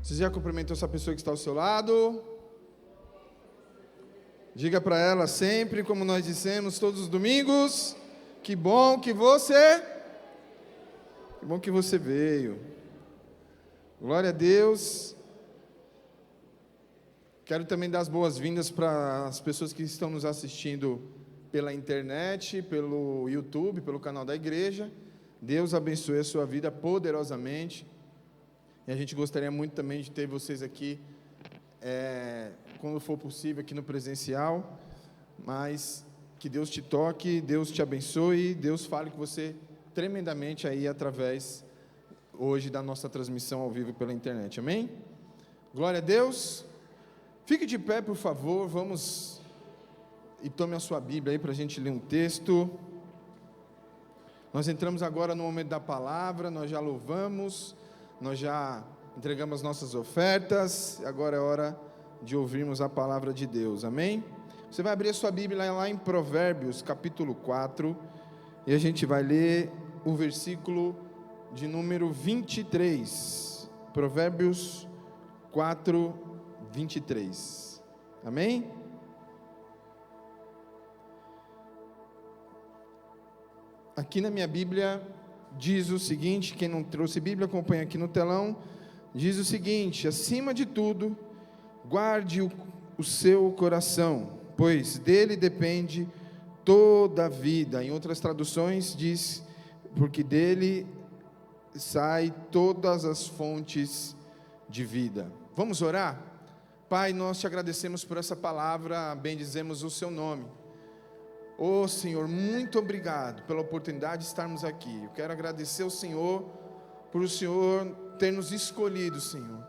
Você já cumprimentou essa pessoa que está ao seu lado? Diga para ela sempre, como nós dissemos todos os domingos, que bom que você veio. Glória a Deus. Quero também dar as boas-vindas para as pessoas que estão nos assistindo pela internet, pelo YouTube, pelo canal da igreja. Deus abençoe a sua vida poderosamente. E a gente gostaria muito também de ter vocês aqui, quando for possível, aqui no presencial. Mas que Deus te toque, Deus te abençoe, Deus fale com você tremendamente aí através, hoje, da nossa transmissão ao vivo pela internet. Amém? Glória a Deus. Fique de pé, por favor. Vamos e tome a sua Bíblia aí para a gente ler um texto. Nós entramos agora no momento da palavra. Nós já louvamos, nós já entregamos nossas ofertas, agora é hora de ouvirmos a palavra de Deus, amém? Você vai abrir a sua Bíblia lá em Provérbios, capítulo 4, e a gente vai ler o versículo de número 23, Provérbios 4, 23, amém? Aqui na minha Bíblia diz o seguinte, quem não trouxe Bíblia, acompanha aqui no telão, diz o seguinte: acima de tudo, guarde o seu coração, pois dele depende toda a vida. Em outras traduções diz, porque dele sai todas as fontes de vida. Vamos orar? Pai, nós te agradecemos por essa palavra, bendizemos o seu nome. Oh Senhor, muito obrigado pela oportunidade de estarmos aqui. Eu quero agradecer ao Senhor, por o Senhor ter nos escolhido, Senhor,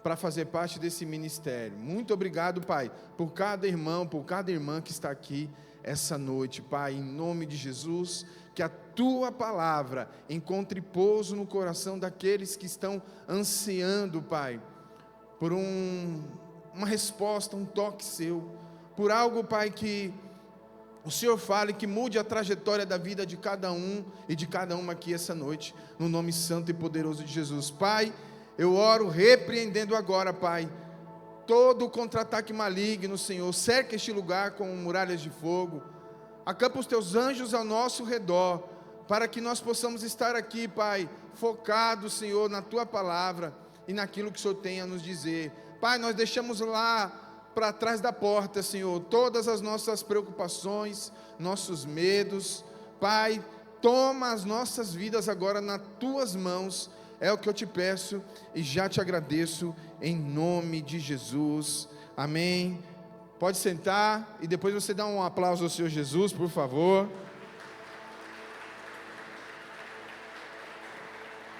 para fazer parte desse ministério. Muito obrigado, Pai, por cada irmão, por cada irmã que está aqui essa noite, Pai, em nome de Jesus, que a Tua palavra encontre pouso no coração daqueles que estão ansiando, Pai, por uma resposta, um toque Seu, por algo, Pai, que o Senhor fale, que mude a trajetória da vida de cada um e de cada uma aqui essa noite, no nome santo e poderoso de Jesus. Pai, eu oro repreendendo agora, Pai, todo o contra-ataque maligno, Senhor. Cerca este lugar com muralhas de fogo, acampa os Teus anjos ao nosso redor, para que nós possamos estar aqui, Pai, focados, Senhor, na Tua palavra e naquilo que o Senhor tem a nos dizer. Pai, nós deixamos lá para trás da porta, Senhor, todas as nossas preocupações, nossos medos. Pai, toma as nossas vidas agora nas Tuas mãos, é o que eu te peço e já te agradeço, em nome de Jesus, amém. Pode sentar e depois você dá um aplauso ao Senhor Jesus, por favor.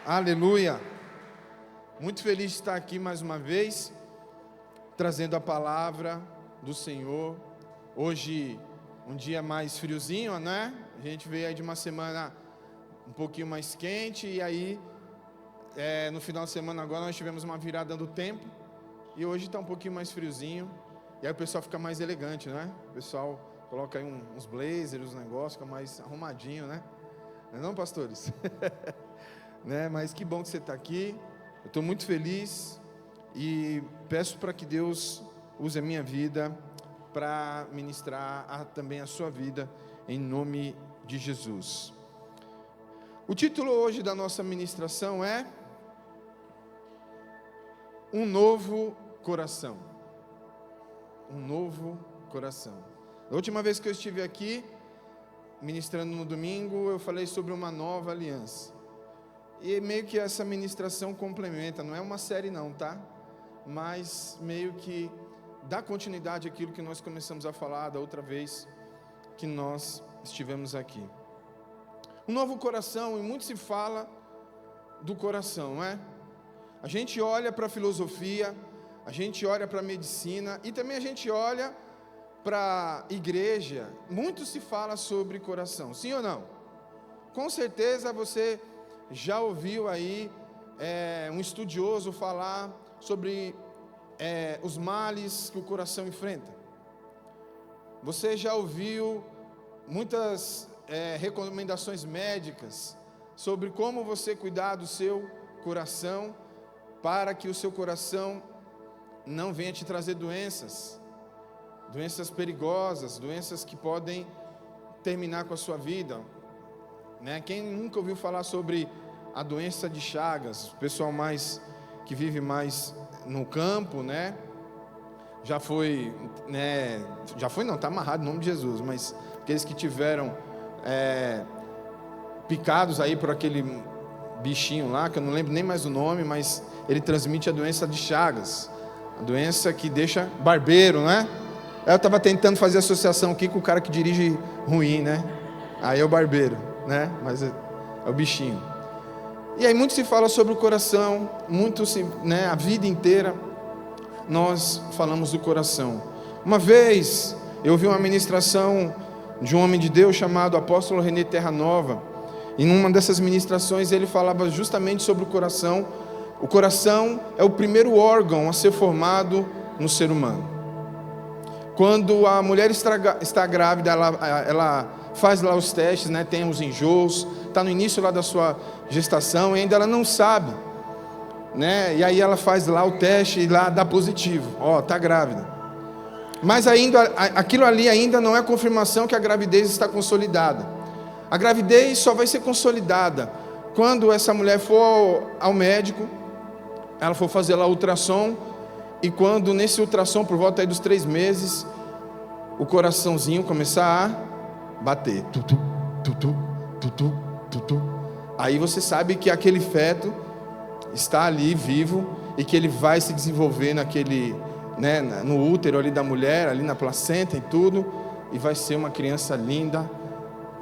Aleluia. Muito feliz de estar aqui mais uma vez, trazendo a palavra do Senhor. Hoje, um dia mais friozinho, né? A gente veio aí de uma semana um pouquinho mais quente, e aí, no final de semana agora, nós tivemos uma virada do tempo, e hoje está um pouquinho mais friozinho, e aí o pessoal fica mais elegante, né? O pessoal coloca aí uns blazers, uns negócios, fica mais arrumadinho, né? Não é não, pastores? Né? Mas que bom que você está aqui, eu estou muito feliz, e peço para que Deus use a minha vida para ministrar também a sua vida, em nome de Jesus. O título hoje da nossa ministração é Um Novo Coração. Um novo coração. Da última vez que eu estive aqui, ministrando no domingo, eu falei sobre uma nova aliança. E meio que essa ministração complementa, não é uma série não, tá? Mas meio que dá continuidade àquilo que nós começamos a falar da outra vez que nós estivemos aqui. Um novo coração, e muito se fala do coração, não é? A gente olha para a filosofia, a gente olha para a medicina, e também a gente olha para a igreja. Muito se fala sobre coração, sim ou não? Com certeza você já ouviu aí um estudioso falar sobre os males que o coração enfrenta. Você já ouviu muitas recomendações médicas sobre como você cuidar do seu coração. para que o seu coração não venha te trazer doenças perigosas, doenças que podem terminar com a sua vida, né? Quem nunca ouviu falar sobre a doença de Chagas? O pessoal que vive mais no campo, né? Já foi, né? Já foi não, está amarrado em nome de Jesus, mas aqueles que tiveram picados aí por aquele bichinho lá, que eu não lembro nem mais o nome, mas ele transmite a doença de Chagas, a doença que deixa barbeiro, né? Eu estava tentando fazer associação aqui com o cara que dirige ruim, né? Aí é o barbeiro, né? Mas é o bichinho. E aí muito se fala sobre o coração, né? A vida inteira nós falamos do coração. Uma vez eu ouvi uma ministração de um homem de Deus chamado apóstolo René Terranova, e numa dessas ministrações ele falava justamente sobre o coração. O coração é o primeiro órgão a ser formado no ser humano. Quando a mulher está grávida, ela faz lá os testes, né? Tem os enjoos, está no início lá da sua gestação e ainda ela não sabe, né? E aí ela faz lá o teste e lá dá positivo, está grávida. Mas ainda, aquilo ali ainda não é confirmação que a gravidez está consolidada. A gravidez só vai ser consolidada quando essa mulher for ao médico, ela for fazer lá o ultrassom, e quando nesse ultrassom, por volta aí dos 3 meses, o coraçãozinho começar a bater. Tutu, tutu, tutu, tutu. Aí você sabe que aquele feto está ali vivo e que ele vai se desenvolver naquele, né, no útero ali da mulher, ali na placenta e tudo, e vai ser uma criança linda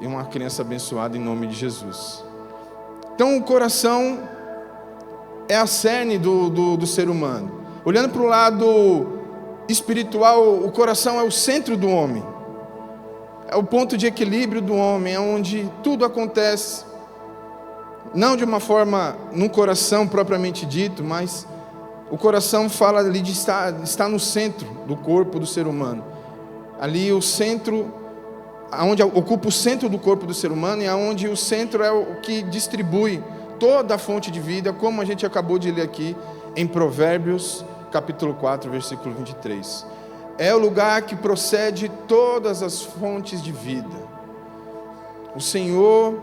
e uma criança abençoada em nome de Jesus. Então o coração é a cerne do ser humano. Olhando para o lado espiritual, o coração é o centro do homem, é o ponto de equilíbrio do homem, é onde tudo acontece, não de uma forma no coração propriamente dito, mas o coração fala ali de estar no centro do corpo do ser humano, ali o centro, onde ocupa o centro do corpo do ser humano, e aonde o centro é o que distribui toda a fonte de vida, como a gente acabou de ler aqui em Provérbios capítulo 4, versículo 23. É o lugar que procede todas as fontes de vida. O Senhor,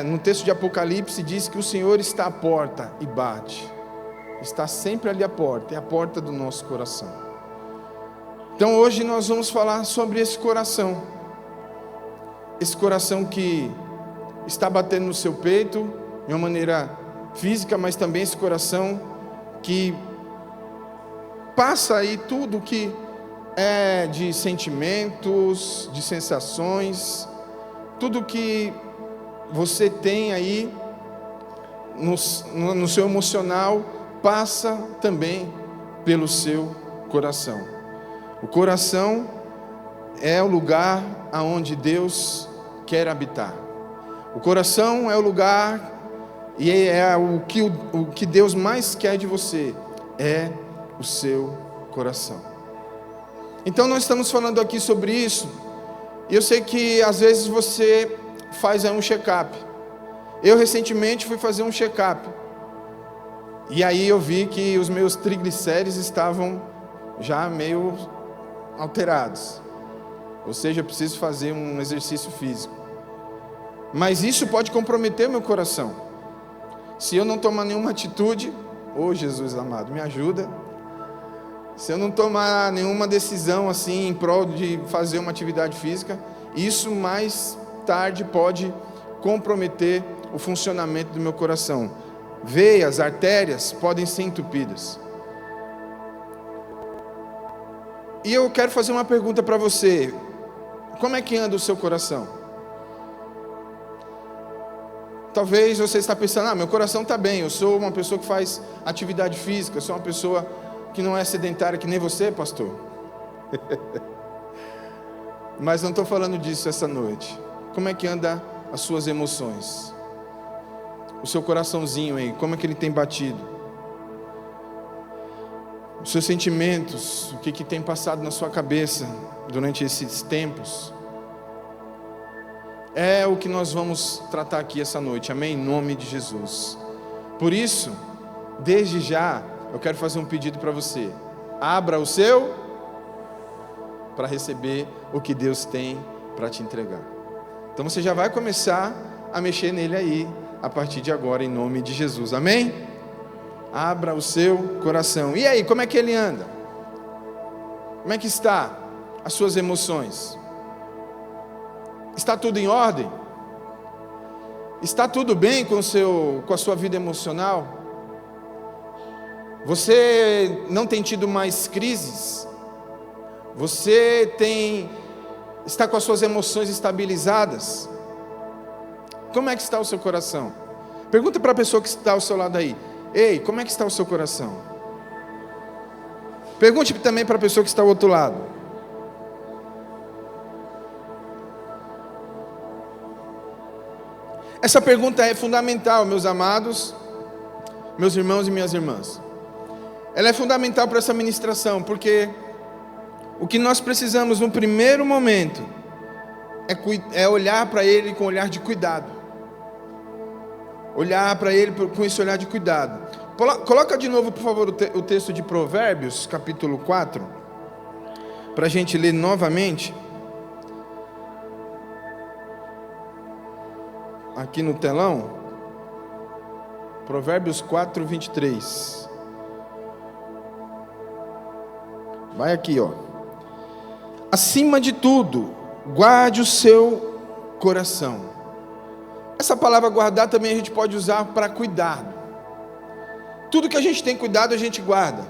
no texto de Apocalipse, diz que o Senhor está à porta e bate. Está sempre ali à porta, é a porta do nosso coração. Então hoje nós vamos falar sobre esse coração. Esse coração que está batendo no seu peito, de uma maneira física, mas também esse coração que passa aí tudo que é de sentimentos, de sensações, tudo que você tem aí no seu emocional, passa também pelo seu coração. O coração é o lugar aonde Deus quer habitar. O coração é o lugar e é o que Deus mais quer de você, é o seu coração. Então nós estamos falando aqui sobre isso, e eu sei que às vezes você faz aí um check-up. Eu recentemente fui fazer um check-up, e aí eu vi que os meus triglicéridos estavam já meio alterados, ou seja, eu preciso fazer um exercício físico. Mas isso pode comprometer meu coração, se eu não tomar nenhuma atitude. Jesus amado, me ajuda. Se eu não tomar nenhuma decisão assim em prol de fazer uma atividade física, isso mais tarde pode comprometer o funcionamento do meu coração. Veias, artérias podem ser entupidas. E eu quero fazer uma pergunta para você: como é que anda o seu coração? Talvez você está pensando: meu coração está bem, eu sou uma pessoa que faz atividade física, eu sou uma pessoa que não é sedentária que nem você, pastor. Mas não estou falando disso essa noite. Como é que anda as suas emoções? O seu coraçãozinho aí, como é que ele tem batido? Os seus sentimentos, o que tem passado na sua cabeça durante esses tempos? É o que nós vamos tratar aqui essa noite, amém? Em nome de Jesus. Por isso, desde já, eu quero fazer um pedido para você. Abra o seu para receber o que Deus tem para te entregar. Então você já vai começar a mexer nele aí, a partir de agora, em nome de Jesus. Amém? Abra o seu coração. E aí, como é que ele anda? Como é que está as suas emoções? Está tudo em ordem? Está tudo bem com a sua vida emocional? Você não tem tido mais crises? Você está com as suas emoções estabilizadas? Como é que está o seu coração? Pergunta para a pessoa que está ao seu lado aí. Ei, como é que está o seu coração? Pergunte também para a pessoa que está ao outro lado. Essa pergunta é fundamental, meus amados, meus irmãos e minhas irmãs. Ela é fundamental para essa ministração, porque o que nós precisamos no primeiro momento é olhar para Ele com um olhar de cuidado. Olhar para Ele com esse olhar de cuidado. Coloca de novo, por favor, o texto de Provérbios, capítulo 4, para a gente ler novamente. Aqui no telão. Provérbios 4, 23. Vai aqui, ó. Acima de tudo, guarde o seu coração. Essa palavra guardar também a gente pode usar para cuidado. Tudo que a gente tem cuidado, a gente guarda.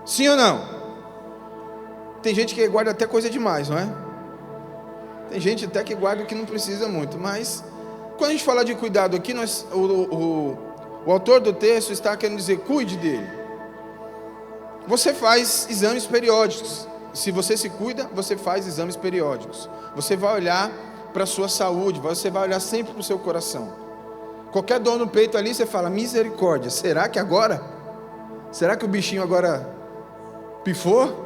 Sim ou não? Tem gente que guarda até coisa demais, não é? Tem gente até que guarda o que não precisa muito. Mas, quando a gente fala de cuidado aqui, o autor do texto está querendo dizer, cuide dele. Você faz exames periódicos. Se você se cuida, você faz exames periódicos. Você vai olhar para a sua saúde, você vai olhar sempre para o seu coração. Qualquer dor no peito ali, você fala, misericórdia, será que agora? Será que o bichinho agora pifou?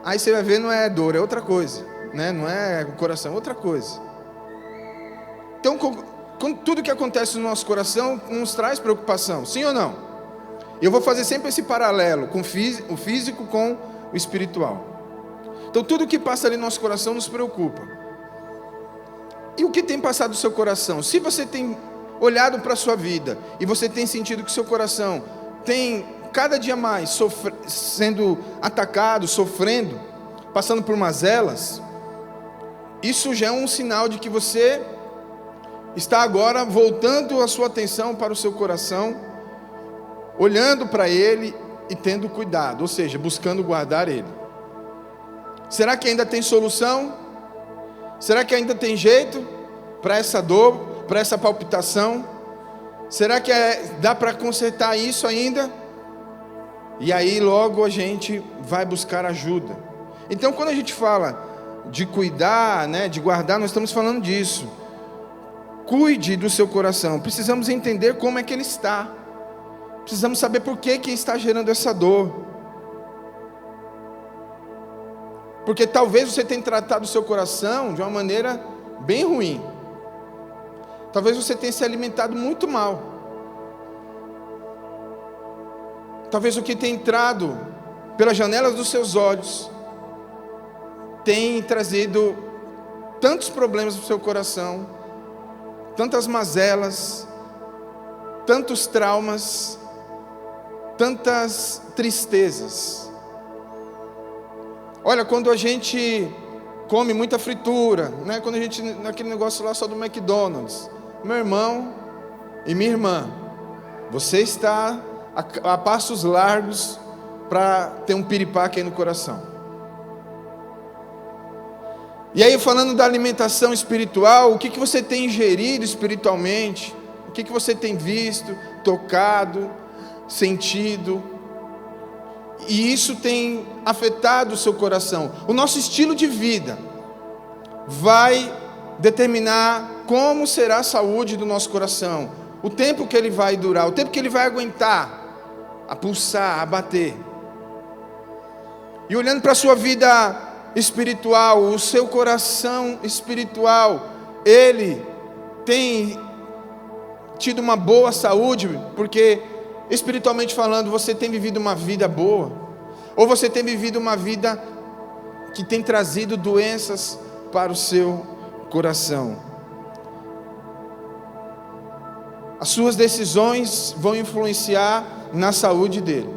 Aí você vai ver, não é dor, é outra coisa, né? Não é o coração, é outra coisa. Então, com tudo que acontece no nosso coração, nos traz preocupação, sim ou não? Eu vou fazer sempre esse paralelo com o físico com o espiritual. Então tudo que passa ali no nosso coração nos preocupa. E o que tem passado no seu coração? Se você tem olhado para a sua vida e você tem sentido que seu coração tem cada dia mais sendo atacado, sofrendo, passando por mazelas, isso já é um sinal de que você está agora voltando a sua atenção para o seu coração, olhando para ele e tendo cuidado, ou seja, buscando guardar ele. Será que ainda tem solução? Será que ainda tem jeito para essa dor, para essa palpitação? Será que dá para consertar isso ainda? E aí logo a gente vai buscar ajuda. Então quando a gente fala de cuidar, né, de guardar, nós estamos falando disso. Cuide do seu coração. Precisamos entender como é que ele está. Precisamos saber por que está gerando essa dor. Porque talvez você tenha tratado o seu coração de uma maneira bem ruim. Talvez você tenha se alimentado muito mal. Talvez o que tem entrado pelas janelas dos seus olhos tem trazido tantos problemas para o seu coração, tantas mazelas, tantos traumas, tantas tristezas. Olha, quando a gente come muita fritura, né? Quando a gente, naquele negócio lá só do McDonald's, meu irmão e minha irmã, você está a passos largos para ter um piripaque aí no coração. E aí, falando da alimentação espiritual, o que você tem ingerido espiritualmente? O que você tem visto, tocado, sentido? E isso tem afetado o seu coração. O nosso estilo de vida vai determinar como será a saúde do nosso coração, o tempo que ele vai durar, o tempo que ele vai aguentar a pulsar, a bater. E olhando para a sua vida espiritual, o seu coração espiritual, ele tem tido uma boa saúde, porque espiritualmente falando, você tem vivido uma vida boa? Ou você tem vivido uma vida que tem trazido doenças para o seu coração? As suas decisões vão influenciar na saúde dele.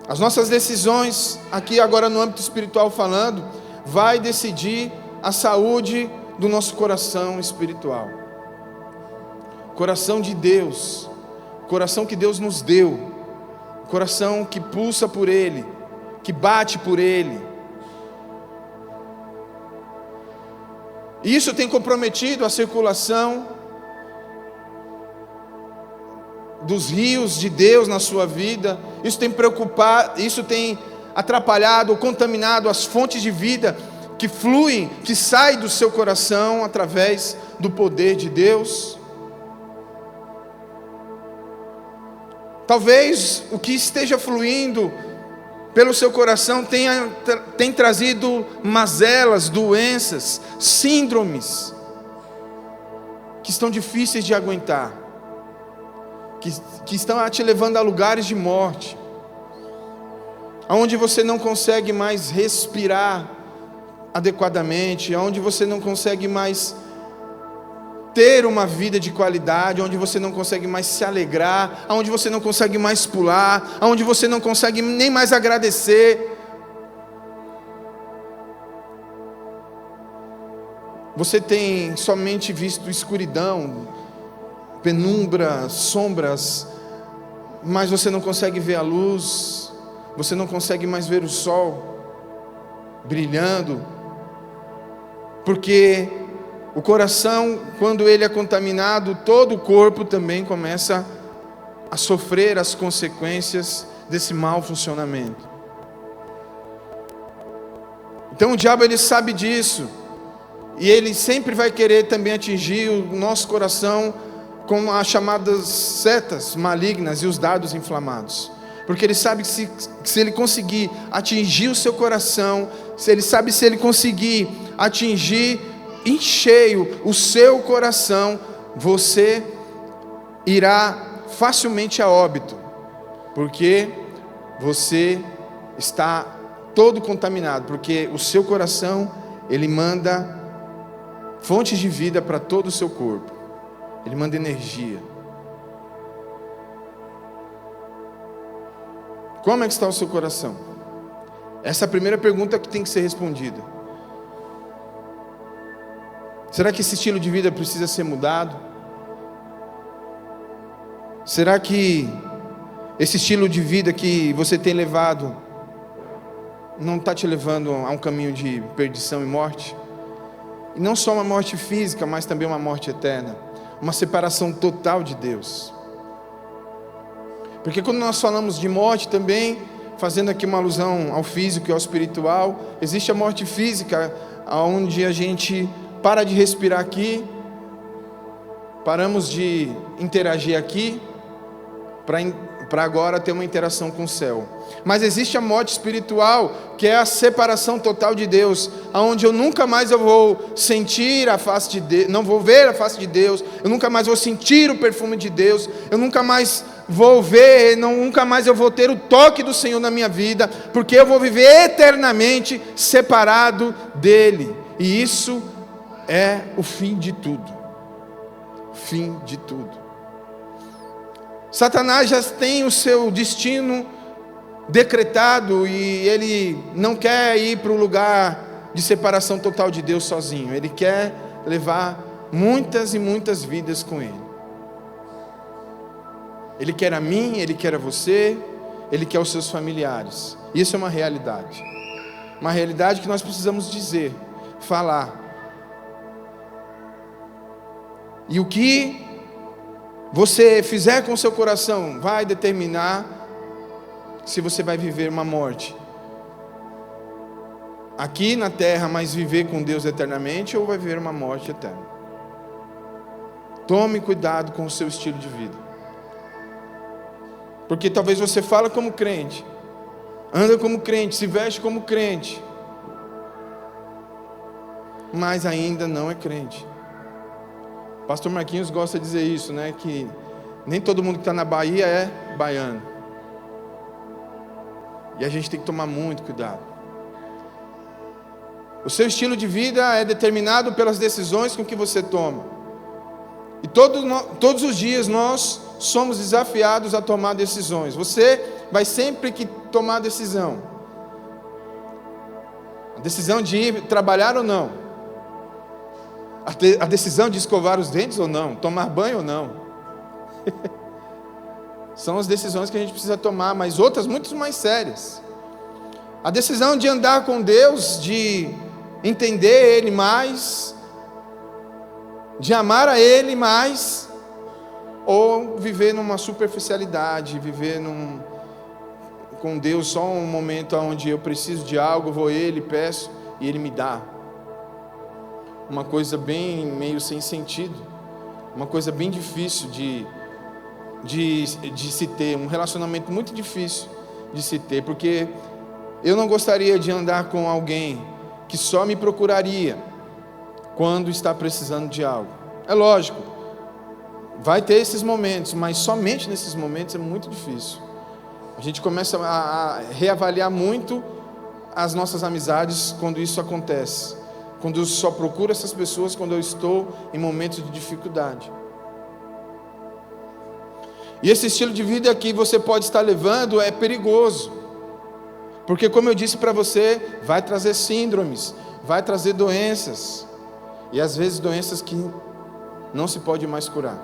As nossas decisões, aqui agora no âmbito espiritual falando, vai decidir a saúde do nosso coração espiritual. Coração de Deus, coração que Deus nos deu, coração que pulsa por Ele, que bate por Ele. E isso tem comprometido a circulação dos rios de Deus na sua vida. Isso tem preocupado, isso tem atrapalhado ou contaminado as fontes de vida que fluem, que saem do seu coração através do poder de Deus. Talvez o que esteja fluindo pelo seu coração tem trazido mazelas, doenças, síndromes que estão difíceis de aguentar, que estão te levando a lugares de morte, aonde você não consegue mais respirar adequadamente, aonde você não consegue mais ter uma vida de qualidade, onde você não consegue mais se alegrar, onde você não consegue mais pular, onde você não consegue nem mais agradecer. Você tem somente visto escuridão, penumbra, sombras, mas você não consegue ver a luz, você não consegue mais ver o sol brilhando, porque o coração, quando ele é contaminado, todo o corpo também começa a sofrer as consequências desse mau funcionamento. Então o diabo, ele sabe disso, e ele sempre vai querer também atingir o nosso coração com as chamadas setas malignas e os dardos inflamados, porque ele sabe que se ele conseguir atingir o seu coração, se ele conseguir atingir em cheio o seu coração, você irá facilmente a óbito, porque você está todo contaminado, porque o seu coração, ele manda fontes de vida para todo o seu corpo, ele manda energia. Como é que está o seu coração? Essa é a primeira pergunta que tem que ser respondida. Será que esse estilo de vida precisa ser mudado? Será que esse estilo de vida que você tem levado não está te levando a um caminho de perdição e morte? E não só uma morte física, mas também uma morte eterna, uma separação total de Deus. Porque quando nós falamos de morte também, fazendo aqui uma alusão ao físico e ao espiritual, existe a morte física, onde a gente para de respirar aqui, paramos de interagir aqui, para agora ter uma interação com o céu. Mas existe a morte espiritual, que é a separação total de Deus, onde eu nunca mais vou sentir a face de Deus, não vou ver a face de Deus, eu nunca mais vou sentir o perfume de Deus, eu nunca mais vou ver, nunca mais eu vou ter o toque do Senhor na minha vida, porque eu vou viver eternamente separado dEle, e isso é o fim de tudo. Fim de tudo. Satanás já tem o seu destino decretado, e ele não quer ir para o lugar de separação total de Deus sozinho. Ele quer levar muitas e muitas vidas com ele. Ele quer a mim, ele quer a você, ele quer os seus familiares. Isso é uma realidade. Uma realidade que nós precisamos dizer, falar. E o que você fizer com o seu coração vai determinar se você vai viver uma morte aqui na terra, mas viver com Deus eternamente, ou vai viver uma morte eterna. Tome cuidado com o seu estilo de vida, porque talvez você fala como crente, anda como crente, se veste como crente, mas ainda não é crente. Pastor Marquinhos gosta de dizer isso, né? Que Nem todo mundo que está na Bahia é baiano. E a gente tem que tomar muito cuidado. O seu estilo de vida é determinado pelas decisões com que você toma. E todos os dias nós somos desafiados a tomar decisões. Você vai sempre que tomar decisão. A decisão de ir trabalhar ou não. A decisão de escovar os dentes ou não. Tomar banho ou não. São as decisões que a gente precisa tomar, mas outras muito mais sérias. A decisão de andar com Deus, de entender Ele mais, de amar a Ele mais, ou viver numa superficialidade, viver com Deus só um momento onde eu preciso de algo, vou a Ele, peço e Ele me dá. Uma coisa bem meio sem sentido, uma coisa bem difícil de se ter, um relacionamento muito difícil de se ter, porque eu não gostaria de andar com alguém que só me procuraria quando está precisando de algo. É lógico, vai ter esses momentos, mas somente nesses momentos é muito difícil. A gente começa a reavaliar muito as nossas amizades quando isso acontece, quando eu só procuro essas pessoas quando eu estou em momentos de dificuldade. E esse estilo de vida que você pode estar levando é perigoso, porque como eu disse para você, vai trazer síndromes, vai trazer doenças, e às vezes doenças que não se pode mais curar.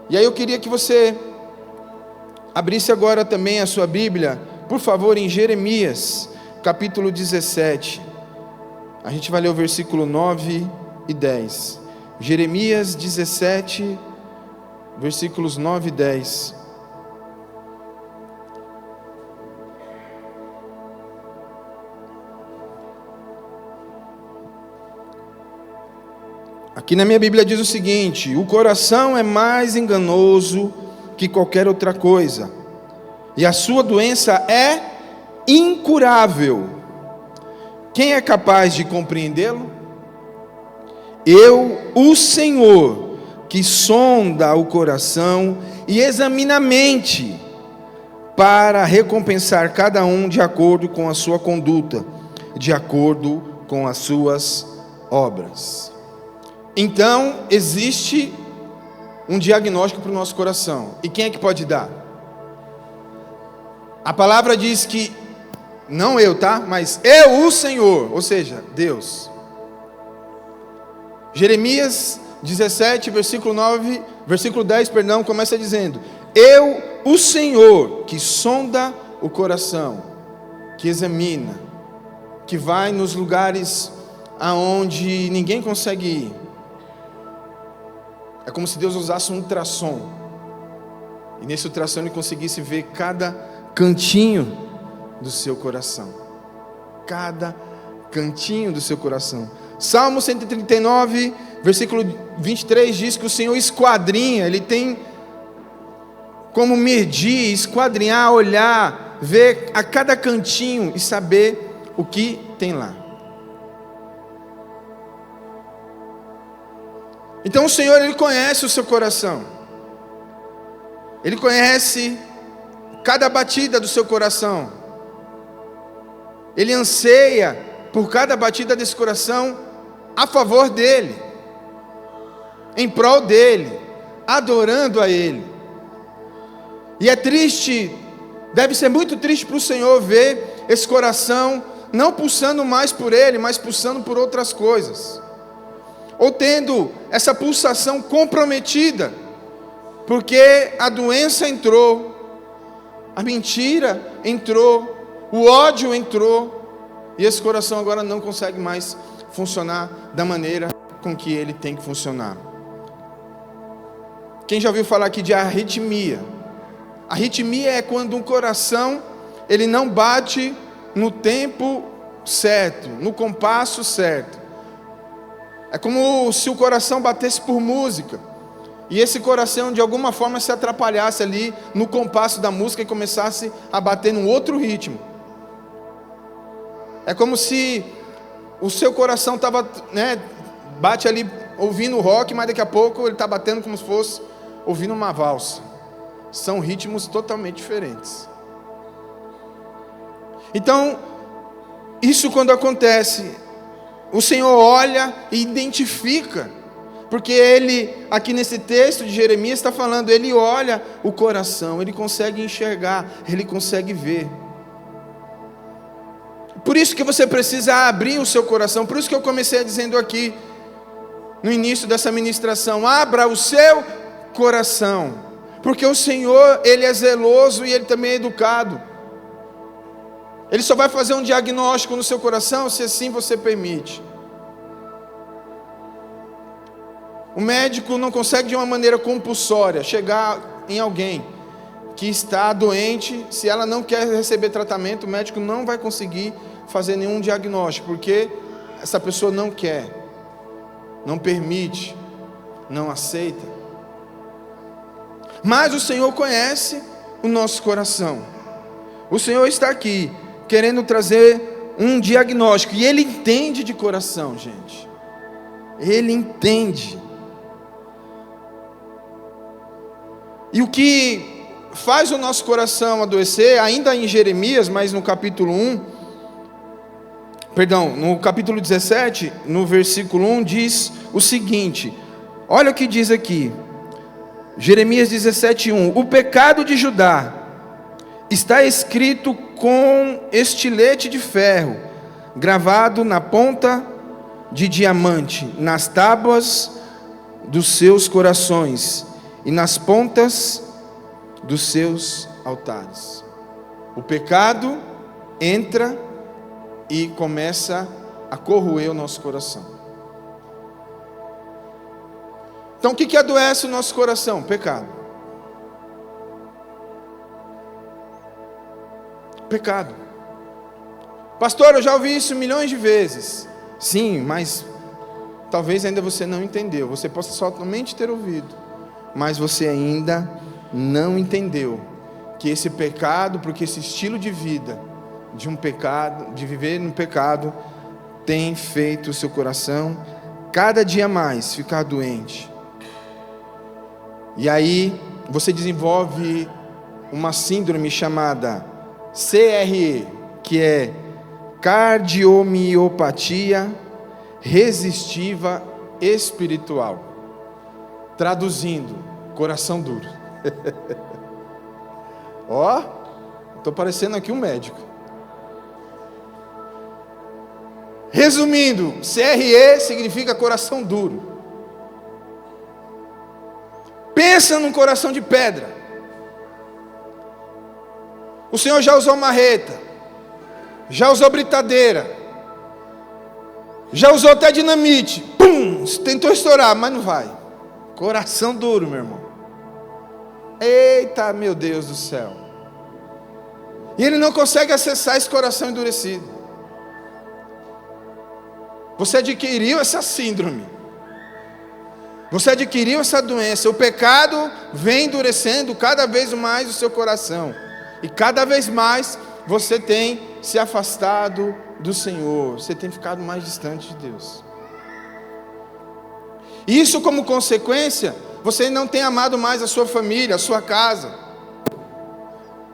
E aí eu queria que você abrisse agora também a sua Bíblia, por favor, em Jeremias, capítulo 17. A gente vai ler o versículo 9 e 10. Jeremias 17, versículos 9 e 10. Aqui na minha Bíblia diz o seguinte: o coração é mais enganoso que qualquer outra coisa, e a sua doença é incurável. Quem é capaz de compreendê-lo? Eu, o Senhor, que sonda o coração e examina a mente, para recompensar cada um de acordo com a sua conduta, de acordo com as suas obras. Então, existe um diagnóstico para o nosso coração. E quem é que pode dar? A palavra diz que, não eu, tá? Mas eu, o Senhor, ou seja, Deus. Jeremias 17, versículo 10, começa dizendo: eu, o Senhor, que sonda o coração, que examina, que vai nos lugares aonde ninguém consegue ir. É como se Deus usasse um ultrassom, e nesse ultrassom ele conseguisse ver cada cantinho do seu coração. Cada cantinho do seu coração. Salmo 139, versículo 23 diz que o Senhor esquadrinha, Ele tem como medir, esquadrinhar, olhar, ver a cada cantinho e saber o que tem lá. Então o Senhor, Ele conhece o seu coração. Ele conhece cada batida do seu coração. Ele anseia por cada batida desse coração a favor dEle, em prol dEle, adorando a Ele. E é triste, deve ser muito triste para o Senhor ver esse coração não pulsando mais por Ele, mas pulsando por outras coisas, ou tendo essa pulsação comprometida, porque a doença entrou, a mentira entrou, o ódio entrou, e esse coração agora não consegue mais funcionar da maneira com que ele tem que funcionar. Quem já ouviu falar aqui de arritmia? Arritmia é quando um coração ele não bate no tempo certo, no compasso certo. É como se o coração batesse por música, e esse coração de alguma forma se atrapalhasse ali no compasso da música e começasse a bater num outro ritmo. É como se o seu coração estava, bate ali ouvindo rock, mas daqui a pouco ele está batendo como se fosse ouvindo uma valsa. São ritmos totalmente diferentes. Então, isso quando acontece, o Senhor olha e identifica, porque Ele, aqui nesse texto de Jeremias está falando, Ele olha o coração, Ele consegue enxergar, Ele consegue ver. Por isso que você precisa abrir o seu coração, por isso que eu comecei dizendo aqui, no início dessa ministração, abra o seu coração, porque o Senhor, Ele é zeloso e Ele também é educado. Ele só vai fazer um diagnóstico no seu coração, se assim você permite. O médico não consegue de uma maneira compulsória chegar em alguém que está doente, se ela não quer receber tratamento, o médico não vai conseguir fazer nenhum diagnóstico, porque essa pessoa não quer, não permite, não aceita. Mas o Senhor conhece o nosso coração. O Senhor está aqui querendo trazer um diagnóstico, e Ele entende de coração, gente. Ele entende. E o que faz o nosso coração adoecer, ainda em Jeremias, mas no capítulo 17, no versículo 1, diz o seguinte, olha o que diz aqui, Jeremias 17:1, o pecado de Judá está escrito com estilete de ferro, gravado na ponta de diamante, nas tábuas dos seus corações e nas pontas dos seus altares. O pecado entra e começa a corroer o nosso coração. Então o que adoece o nosso coração? Pecado. Pecado. Pastor, eu já ouvi isso milhões de vezes. Sim, mas talvez ainda você não entendeu. Você possa somente ter ouvido, mas você ainda não entendeu que esse pecado, porque esse estilo de vida de um pecado, de viver no pecado, tem feito o seu coração cada dia mais ficar doente. E aí você desenvolve uma síndrome chamada CRE, que é cardiomiopatia resistiva espiritual. Traduzindo, coração duro. Ó, estou parecendo aqui um médico. Resumindo, CRE significa coração duro. Pensa num coração de pedra. O Senhor já usou marreta, já usou britadeira, já usou até dinamite. Pum! Tentou estourar, mas não vai. Coração duro, meu irmão. Eita, meu Deus do céu. E ele não consegue acessar esse coração endurecido. Você adquiriu essa síndrome. Você adquiriu essa doença. O pecado vem endurecendo cada vez mais o seu coração. E cada vez mais você tem se afastado do Senhor. Você tem ficado mais distante de Deus. Isso como consequência, você não tem amado mais a sua família, a sua casa.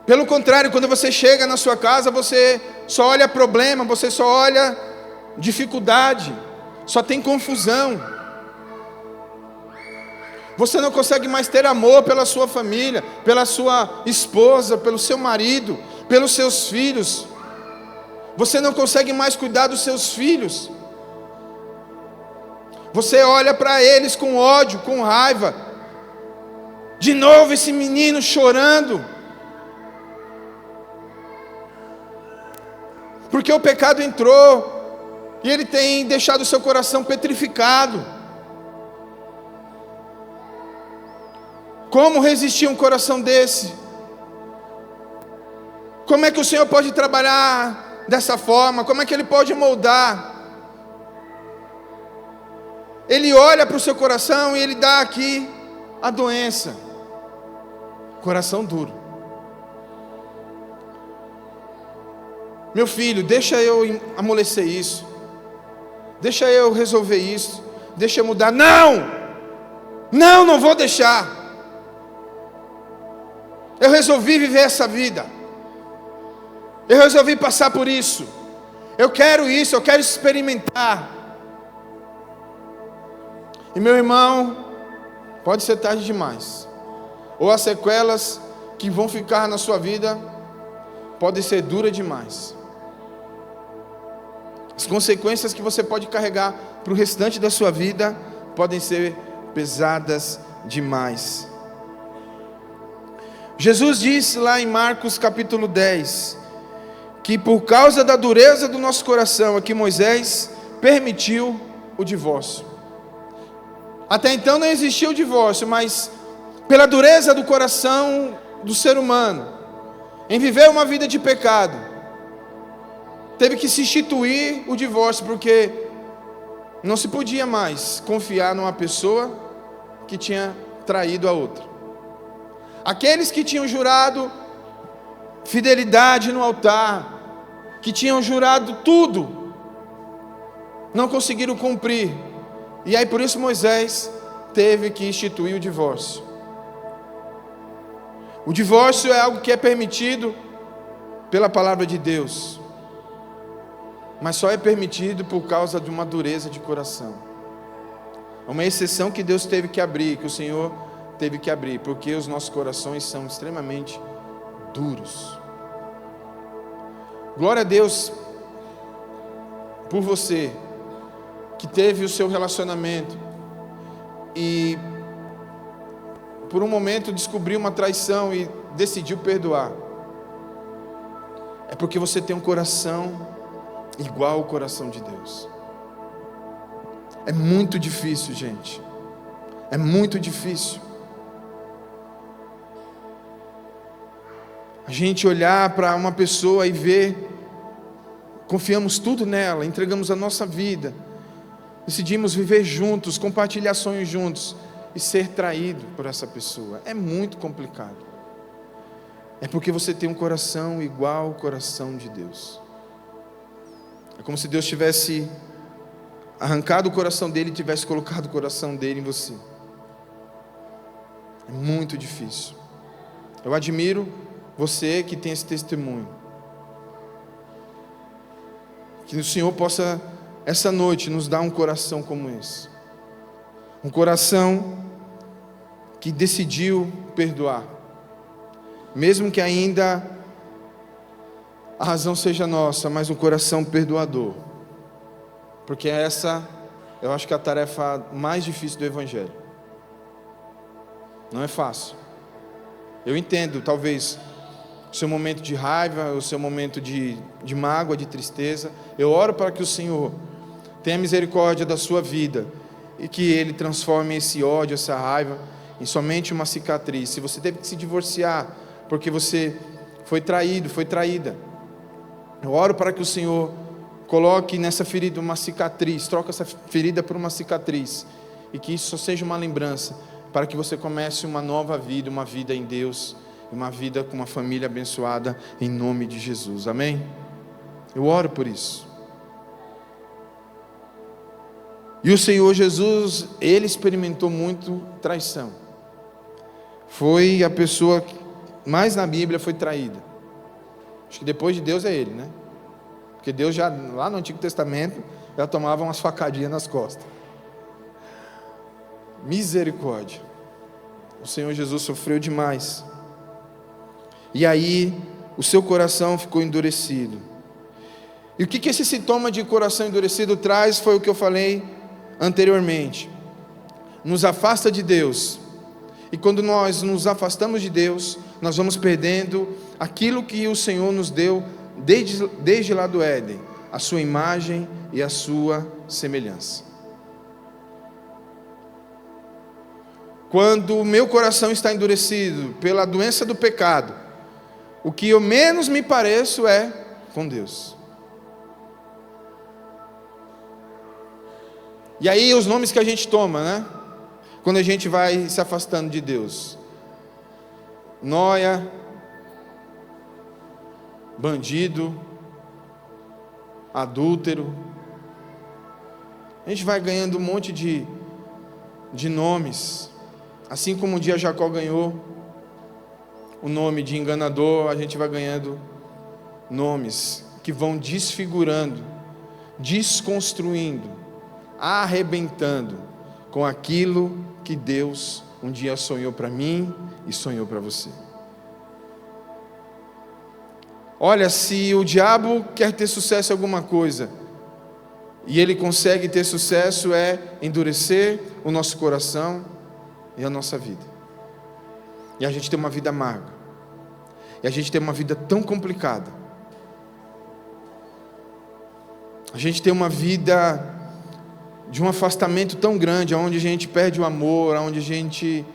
Pelo contrário, quando você chega na sua casa, você só olha problema, você só olha dificuldade, só tem confusão. Você não consegue mais ter amor pela sua família, pela sua esposa, pelo seu marido, pelos seus filhos. Você não consegue mais cuidar dos seus filhos. Você olha para eles com ódio, com raiva. De novo esse menino chorando. Porque o pecado entrou e ele tem deixado o seu coração petrificado. Como resistir a um coração desse? Como é que o Senhor pode trabalhar dessa forma? Como é que Ele pode moldar? Ele olha para o seu coração e Ele dá aqui a doença. Coração duro. Meu filho, deixa eu amolecer isso. Deixa eu resolver isso. Deixa eu mudar. Não! Não vou deixar. Eu resolvi viver essa vida. Eu resolvi passar por isso. Eu quero isso, eu quero experimentar. E meu irmão, pode ser tarde demais. Ou as sequelas que vão ficar na sua vida podem ser duras demais. As consequências que você pode carregar para o restante da sua vida podem ser pesadas demais. Jesus disse lá em Marcos capítulo 10, que por causa da dureza do nosso coração é que Moisés permitiu o divórcio. Até então não existia o divórcio, mas pela dureza do coração do ser humano, em viver uma vida de pecado, teve que se instituir o divórcio, porque não se podia mais confiar numa pessoa que tinha traído a outra. Aqueles que tinham jurado fidelidade no altar, que tinham jurado tudo, não conseguiram cumprir. E aí por isso Moisés teve que instituir o divórcio. O divórcio é algo que é permitido pela palavra de Deus, mas só é permitido por causa de uma dureza de coração. É uma exceção que Deus teve que abrir, que o Senhor teve que abrir, porque os nossos corações são extremamente duros. Glória a Deus por você que teve o seu relacionamento e por um momento descobriu uma traição e decidiu perdoar. É porque você tem um coração igual ao coração de Deus. É muito difícil, gente. É muito difícil a gente olhar para uma pessoa e ver, confiamos tudo nela, entregamos a nossa vida, decidimos viver juntos, compartilhar sonhos juntos, e ser traído por essa pessoa. É muito complicado. É porque você tem um coração igual ao coração de Deus. É como se Deus tivesse arrancado o coração dele e tivesse colocado o coração dele em você. É muito difícil. Eu admiro você que tem esse testemunho. Que o Senhor possa, essa noite, nos dar um coração como esse. Um coração que decidiu perdoar. Mesmo que ainda a razão seja nossa, mas um coração perdoador. Porque essa, eu acho que é a tarefa mais difícil do Evangelho. Não é fácil. Eu entendo, talvez, o seu momento de raiva, o seu momento de mágoa, de tristeza. Eu oro para que o Senhor tenha misericórdia da sua vida e que Ele transforme esse ódio, essa raiva em somente uma cicatriz. Se você teve que se divorciar porque você foi traído, foi traída, eu oro para que o Senhor coloque nessa ferida uma cicatriz, troque essa ferida por uma cicatriz, e que isso só seja uma lembrança, para que você comece uma nova vida, uma vida em Deus, uma vida com uma família abençoada, em nome de Jesus, amém? Eu oro por isso. E o Senhor Jesus, Ele experimentou muito traição. Foi a pessoa que mais na Bíblia foi traída. Acho que depois de Deus é Ele, né? Porque Deus já, lá no Antigo Testamento, já tomava umas facadinhas nas costas. Misericórdia. O Senhor Jesus sofreu demais. E aí, o seu coração ficou endurecido. E o que esse sintoma de coração endurecido traz foi o que eu falei anteriormente. Nos afasta de Deus. E quando nós nos afastamos de Deus, nós vamos perdendo aquilo que o Senhor nos deu desde lá do Éden, a sua imagem e a sua semelhança. Quando o meu coração está endurecido pela doença do pecado, o que eu menos me pareço é com Deus. E aí os nomes que a gente toma, né? Quando a gente vai se afastando de Deus: nóia, bandido, adúltero. A gente vai ganhando um monte de nomes, assim como um dia Jacó ganhou o nome de enganador, a gente vai ganhando nomes que vão desfigurando, desconstruindo, arrebentando com aquilo que Deus um dia sonhou para mim e sonhou para você. Olha, se o diabo quer ter sucesso em alguma coisa, e ele consegue ter sucesso, é endurecer o nosso coração e a nossa vida. E a gente tem uma vida amarga. E a gente tem uma vida tão complicada. A gente tem uma vida de um afastamento tão grande, onde a gente perde o amor, onde a gente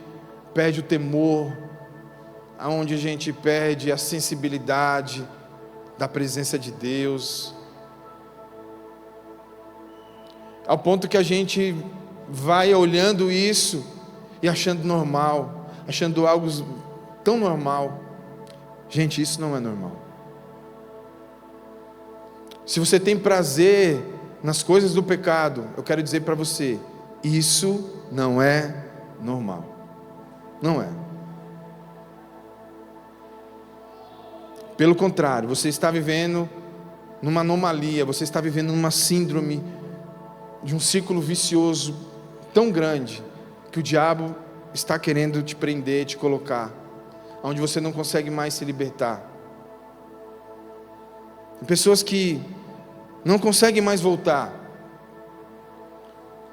perde o temor, onde a gente perde a sensibilidade da presença de Deus, ao ponto que a gente vai olhando isso e achando normal, achando algo tão normal. Gente, isso não é normal. Se você tem prazer nas coisas do pecado, eu quero dizer para você, isso não é normal. Não é. Pelo contrário, você está vivendo numa anomalia, você está vivendo numa síndrome de um círculo vicioso tão grande, que o diabo está querendo te prender, te colocar, onde você não consegue mais se libertar. Pessoas que não conseguem mais voltar,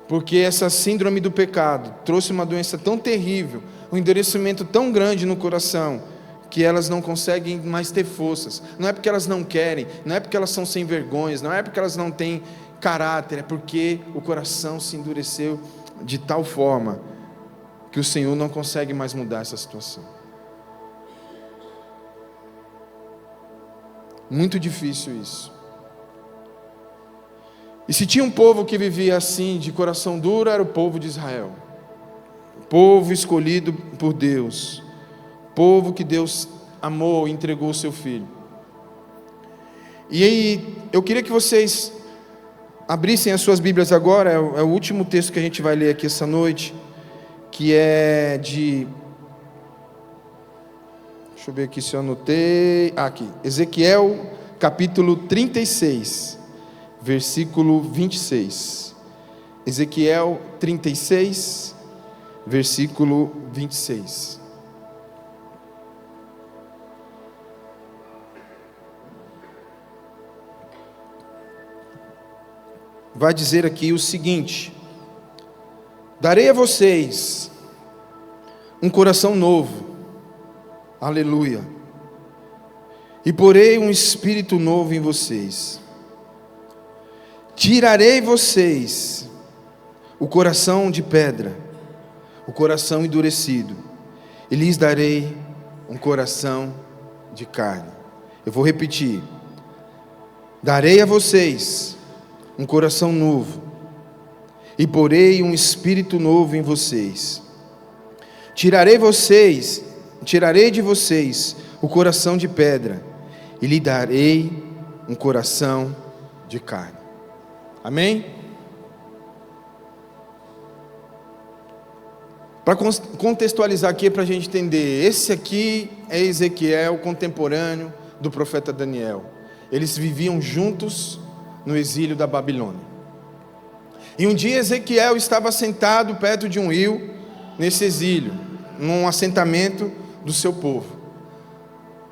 porque essa síndrome do pecado trouxe uma doença tão terrível, um endurecimento tão grande no coração, que elas não conseguem mais ter forças. Não é porque elas não querem, não é porque elas são sem vergonhas, não é porque elas não têm caráter, é porque o coração se endureceu de tal forma que o Senhor não consegue mais mudar essa situação. Muito difícil isso. E se tinha um povo que vivia assim, de coração duro, era o povo de Israel. Povo escolhido por Deus. Povo que Deus amou e entregou o seu Filho. E aí, eu queria que vocês abrissem as suas Bíblias agora, é o último texto que a gente vai ler aqui essa noite, que é de... Deixa eu ver aqui se eu anotei... aqui, Ezequiel, capítulo 36, versículo 26. Ezequiel 36, versículo 26. Vai dizer aqui o seguinte: darei a vocês um coração novo, aleluia, e porei um espírito novo em vocês. Tirarei vocês o coração de pedra, o coração endurecido, e lhes darei um coração de carne. Eu vou repetir: darei a vocês um coração novo, e porei um espírito novo em vocês. Tirarei de vocês o coração de pedra, e lhe darei um coração de carne. Amém? Para contextualizar aqui, para a gente entender, esse aqui é Ezequiel, contemporâneo do profeta Daniel. Eles viviam juntos no exílio da Babilônia. E um dia Ezequiel estava sentado perto de um rio, nesse exílio, num assentamento do seu povo.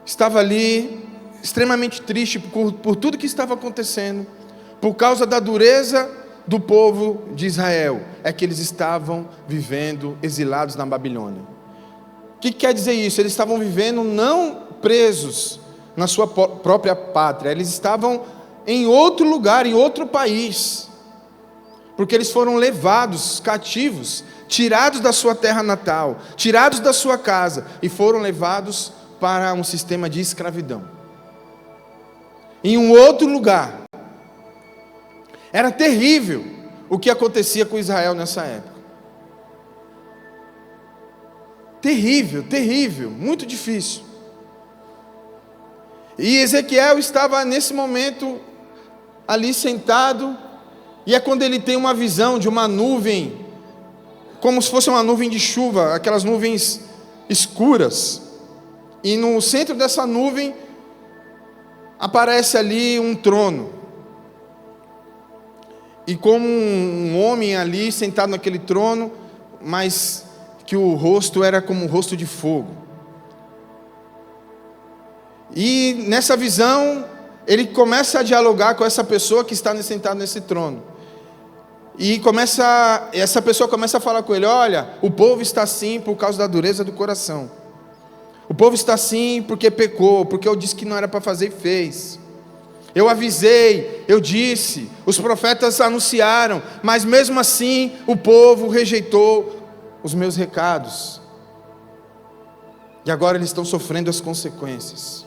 Estava ali extremamente triste por tudo que estava acontecendo, por causa da dureza do povo de Israel, é que eles estavam vivendo exilados na Babilônia. O que quer dizer isso? Eles estavam vivendo não presos na sua própria pátria, eles estavam em outro lugar, em outro país, porque eles foram levados cativos, tirados da sua terra natal, tirados da sua casa, e foram levados para um sistema de escravidão, em um outro lugar. Era terrível o que acontecia com Israel nessa época. Terrível, terrível, muito difícil. E Ezequiel estava nesse momento ali sentado, e é quando ele tem uma visão de uma nuvem, como se fosse uma nuvem de chuva, aquelas nuvens escuras, e no centro dessa nuvem aparece ali um trono. E como um homem ali sentado naquele trono, mas que o rosto era como um rosto de fogo. E nessa visão, ele começa a dialogar com essa pessoa que está sentada nesse trono. E essa pessoa começa a falar com ele: olha, o povo está assim por causa da dureza do coração. O povo está assim porque pecou, porque eu disse que não era para fazer e fez. Eu avisei, eu disse, os profetas anunciaram, mas mesmo assim o povo rejeitou os meus recados. E agora eles estão sofrendo as consequências.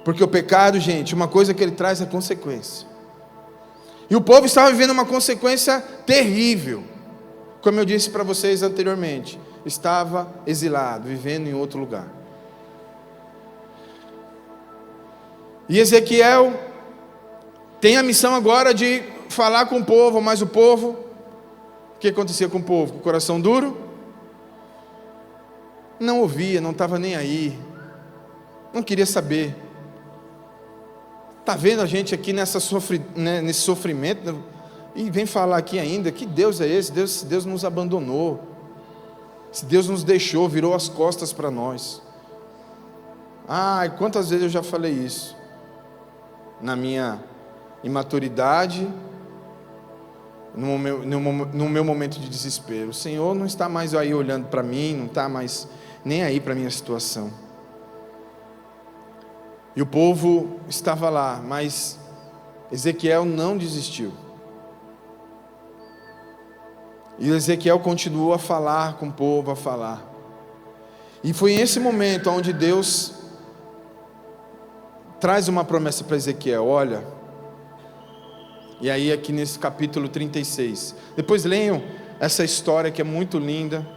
Porque o pecado, gente, uma coisa que ele traz é consequência. E o povo estava vivendo uma consequência terrível. Como eu disse para vocês anteriormente, estava exilado, vivendo em outro lugar. E Ezequiel tem a missão agora de falar com o povo, mas o povo, o que acontecia com o povo? Com o coração duro? Não ouvia, não estava nem aí, não queria saber. Está vendo a gente aqui nesse sofrimento, e vem falar aqui ainda, que Deus é esse? Deus nos abandonou, se Deus nos deixou, virou as costas para nós. Quantas vezes eu já falei isso, na minha imaturidade, no meu momento de desespero. O Senhor não está mais aí olhando para mim, não está mais nem aí para a minha situação. E o povo estava lá, mas Ezequiel não desistiu. E Ezequiel continuou a falar com o povo, a falar. E foi nesse momento onde Deus traz uma promessa para Ezequiel: olha, e aí aqui nesse capítulo 36, depois leiam essa história que é muito linda,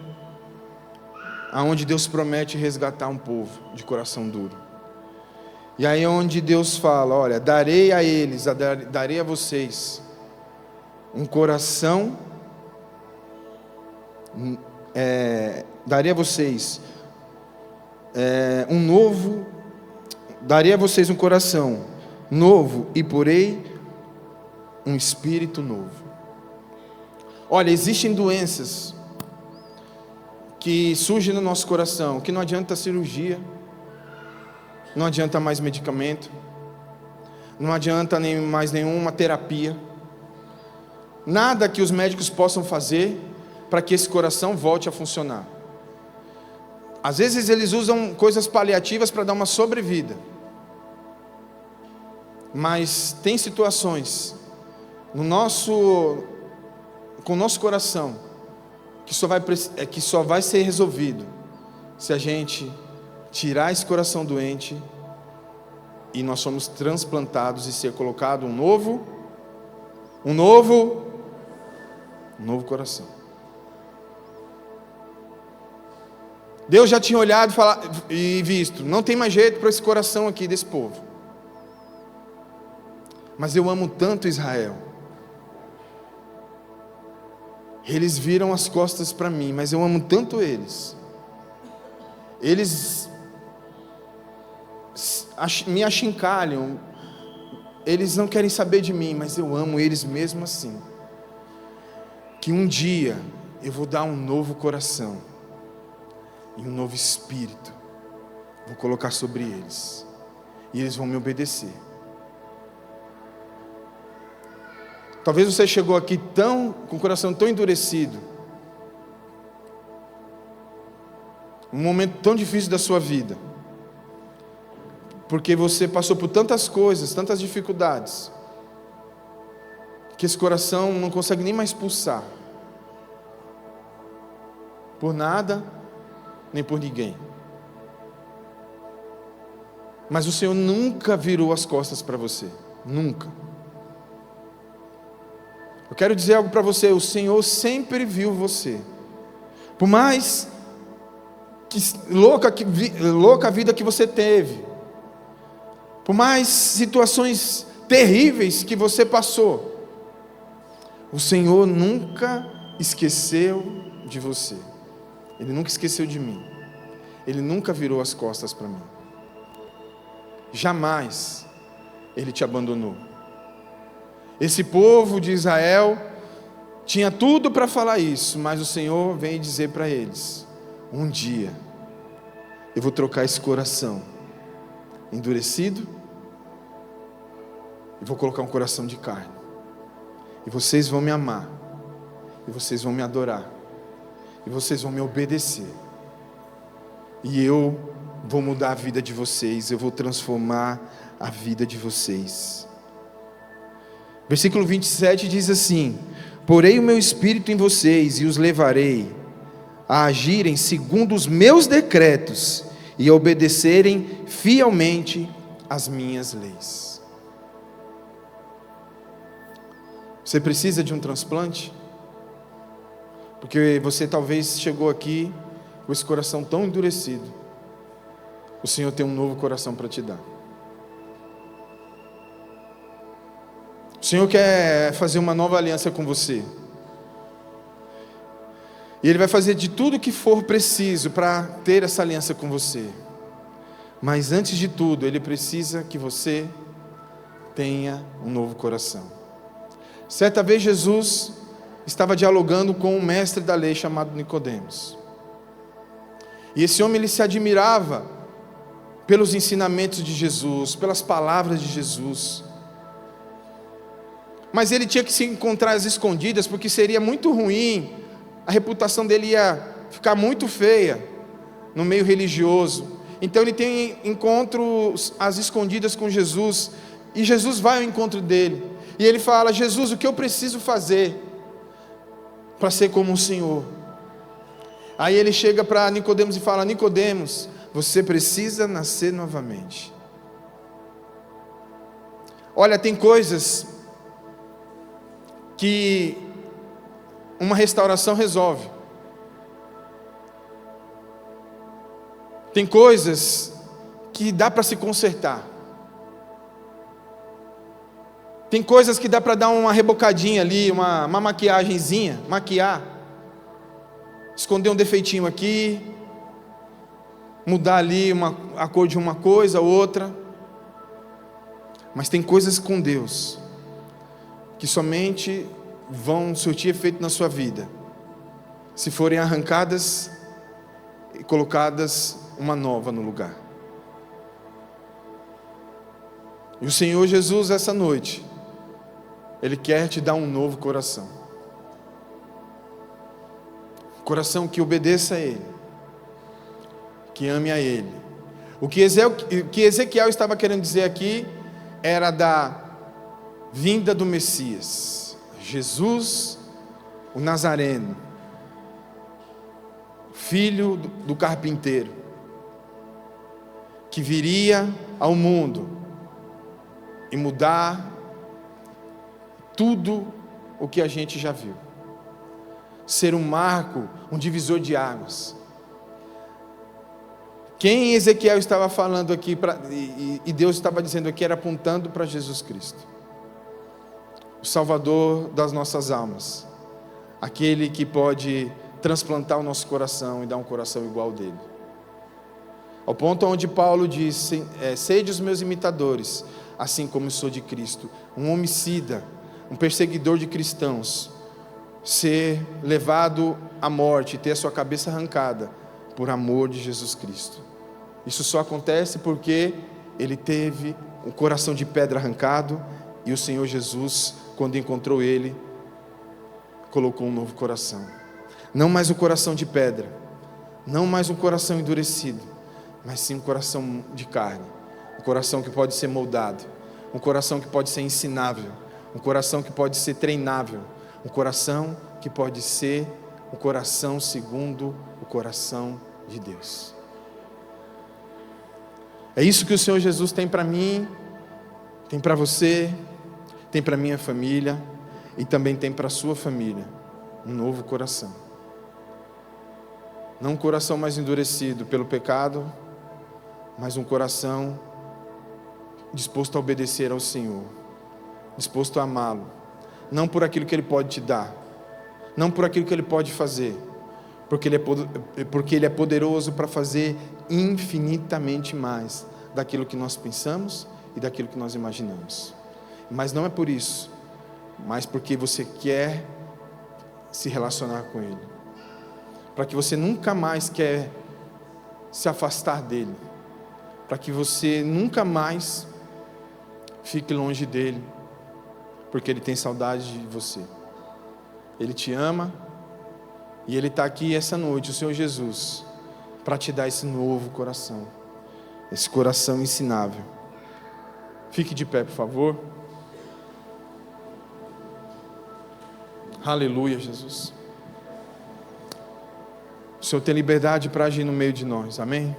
aonde Deus promete resgatar um povo de coração duro. E aí onde Deus fala: olha, darei a eles, darei a vocês um coração, darei a vocês darei a vocês um coração novo e porei um espírito novo. Olha, existem doenças que surgem no nosso coração, que não adianta cirurgia, não adianta mais medicamento, não adianta mais nenhuma terapia, nada que os médicos possam fazer para que esse coração volte a funcionar. Às vezes eles usam coisas paliativas para dar uma sobrevida, mas tem situações com o nosso coração que só vai ser resolvido se a gente tirar esse coração doente e nós somos transplantados e ser colocado um novo coração. Deus já tinha olhado e visto, não tem mais jeito para esse coração aqui desse povo. Mas eu amo tanto Israel. Eles viram as costas para mim, mas eu amo tanto eles. Eles me achincalham, eles não querem saber de mim, mas eu amo eles mesmo assim. Que um dia eu vou dar um novo coração e um novo espírito, vou colocar sobre eles, e eles vão me obedecer. Talvez você chegou aqui com o coração tão endurecido, um momento tão difícil da sua vida, porque você passou por tantas coisas, tantas dificuldades, que esse coração não consegue nem mais pulsar, por nada, nem por ninguém. Mas o Senhor nunca virou as costas para você, nunca. Eu quero dizer algo para você: o Senhor sempre viu você. Por mais louca a vida que você teve, por mais situações terríveis que você passou, o Senhor nunca esqueceu de você. Ele nunca esqueceu de mim. Ele nunca virou as costas para mim. jamais Ele te abandonou. Esse povo de Israel tinha tudo para falar isso, mas o Senhor vem dizer para eles: um dia eu vou trocar esse coração endurecido e vou colocar um coração de carne, e vocês vão me amar, e vocês vão me adorar, e vocês vão me obedecer, e eu vou mudar a vida de vocês, eu vou transformar a vida de vocês. Versículo 27 diz assim: porei o meu espírito em vocês e os levarei a agirem segundo os meus decretos e a obedecerem fielmente as minhas leis. Você precisa de um transplante? Porque você talvez chegou aqui com esse coração tão endurecido. O Senhor tem um novo coração para te dar. O Senhor quer fazer uma nova aliança com você. E Ele vai fazer de tudo que for preciso para ter essa aliança com você. Mas antes de tudo, Ele precisa que você tenha um novo coração. Certa vez Jesus estava dialogando com um mestre da lei chamado Nicodemos. E esse homem, ele se admirava pelos ensinamentos de Jesus, pelas palavras de Jesus. Mas ele tinha que se encontrar às escondidas, porque seria muito ruim, a reputação dele ia ficar muito feia no meio religioso. Então ele tem encontros às escondidas com Jesus, e Jesus vai ao encontro dele, e ele fala: Jesus, o que eu preciso fazer para ser como o Senhor? Aí ele chega para Nicodemos e fala: Nicodemos, você precisa nascer novamente. Olha, tem coisas que uma restauração resolve. Tem coisas que dá para se consertar. Tem coisas que dá para dar uma rebocadinha ali, uma maquiagenzinha, maquiar, esconder um defeitinho aqui, mudar ali a cor de uma coisa ou outra. Mas tem coisas com Deus que somente vão surtir efeito na sua vida se forem arrancadas e colocadas uma nova no lugar. E o Senhor Jesus, essa noite, Ele quer te dar um novo coração. Coração que obedeça a Ele, que ame a Ele. O que Ezequiel estava querendo dizer aqui era da vinda do Messias, Jesus, o Nazareno, filho do carpinteiro, que viria ao mundo e mudar tudo o que a gente já viu, ser um marco, um divisor de águas. Quem Ezequiel estava falando aqui, e Deus estava dizendo aqui, era apontando para Jesus Cristo, o Salvador das nossas almas, aquele que pode transplantar o nosso coração e dar um coração igual ao dele. Ao ponto onde Paulo diz: sede os meus imitadores, assim como eu sou de Cristo. Um homicida, um perseguidor de cristãos, ser levado à morte, ter a sua cabeça arrancada por amor de Jesus Cristo. Isso só acontece porque ele teve um coração de pedra arrancado, e o Senhor Jesus, quando encontrou ele, colocou um novo coração. Não mais um coração de pedra, não mais um coração endurecido, mas sim um coração de carne, um coração que pode ser moldado, um coração que pode ser ensinável, um coração que pode ser treinável, um coração que pode ser o coração segundo o coração de Deus. É isso que o Senhor Jesus tem para mim, tem para você, tem para minha família, e também tem para a sua família, um novo coração. Não um coração mais endurecido pelo pecado, mas um coração disposto a obedecer ao Senhor, disposto a amá-lo, não por aquilo que Ele pode te dar, não por aquilo que Ele pode fazer, porque Ele é poderoso para fazer infinitamente mais daquilo que nós pensamos e daquilo que nós imaginamos. Mas não é por isso, mas porque você quer se relacionar com Ele, para que você nunca mais quer se afastar dEle, para que você nunca mais fique longe dEle, porque Ele tem saudade de você. Ele te ama e Ele está aqui essa noite, o Senhor Jesus, para te dar esse novo coração, esse coração ensinável. Fique de pé, por favor. Aleluia, Jesus. O Senhor tem liberdade para agir no meio de nós, amém?